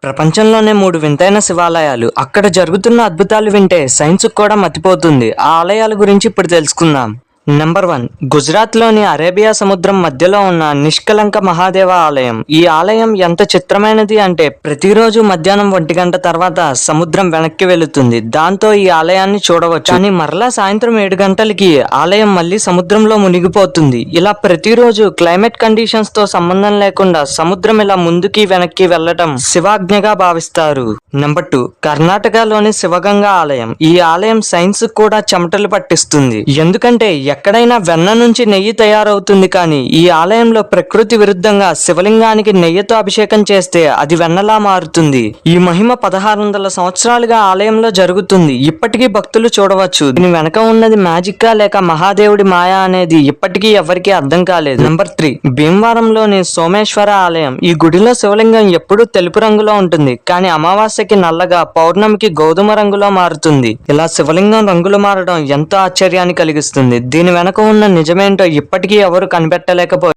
ప్రపంచంలోనే 3 వింతైన శివాలయాలు. అక్కడ జరుగుతున్న అద్భుతాలు వింటే సైన్స్ కూడా మతిపోతుంది. ఆ ఆలయాల గురించి ఇప్పుడు తెలుసుకుందాం. నంబర్ 1, గుజరాత్లోని అరేబియా సముద్రం మధ్యలో ఉన్న నిష్కలంక మహాదేవ ఆలయం. ఈ ఆలయం ఎంత చిత్రమైనది అంటే ప్రతిరోజు మధ్యాహ్నం 1 గంట తర్వాత సముద్రం వెనక్కి వెళుతుంది. దాంతో ఈ ఆలయాన్ని చూడవచ్చు. కానీ మరలా సాయంత్రం 7 గంటలకి ఆలయం మళ్ళీ సముద్రంలో మునిగిపోతుంది. ఇలా ప్రతిరోజు క్లైమేట్ కండిషన్స్ తో సంబంధం లేకుండా సముద్రం ఇలా ముందుకి వెనక్కి వెళ్లటం శివాజ్ఞగా భావిస్తారు. నంబర్ 2, కర్ణాటకలోని శివగంగా ఆలయం. ఈ ఆలయం సైన్స్ కూడా చెమటలు పట్టిస్తుంది. ఎందుకంటే ఎక్కడైనా వెన్న నుంచి నెయ్యి తయారవుతుంది, కానీ ఈ ఆలయంలో ప్రకృతి విరుద్ధంగా శివలింగానికి నెయ్యితో అభిషేకం చేస్తే అది వెన్నలా మారుతుంది. ఈ మహిమ 1600 సంవత్సరాలుగా ఆలయంలో జరుగుతుంది. ఇప్పటికీ భక్తులు చూడవచ్చు. దీని వెనక ఉన్నది మ్యాజిక్కా లేక మహాదేవుడి మాయా అనేది ఇప్పటికీ ఎవరికీ అర్థం కాలేదు. నంబర్ 3, భీమవరంలోని సోమేశ్వర ఆలయం. ఈ గుడిలో శివలింగం ఎప్పుడూ తెలుపు రంగులో ఉంటుంది, కానీ అమావాస్యకి నల్లగా, పౌర్ణమికి గోధుమ రంగులో మారుతుంది. ఇలా శివలింగం రంగులు మారడం ఎంతో ఆశ్చర్యాన్ని కలిగిస్తుంది. దీని వెనక ఉన్న నిజమేంటో ఇప్పటికీ ఎవరు కనిపెట్టలేకపోయారు.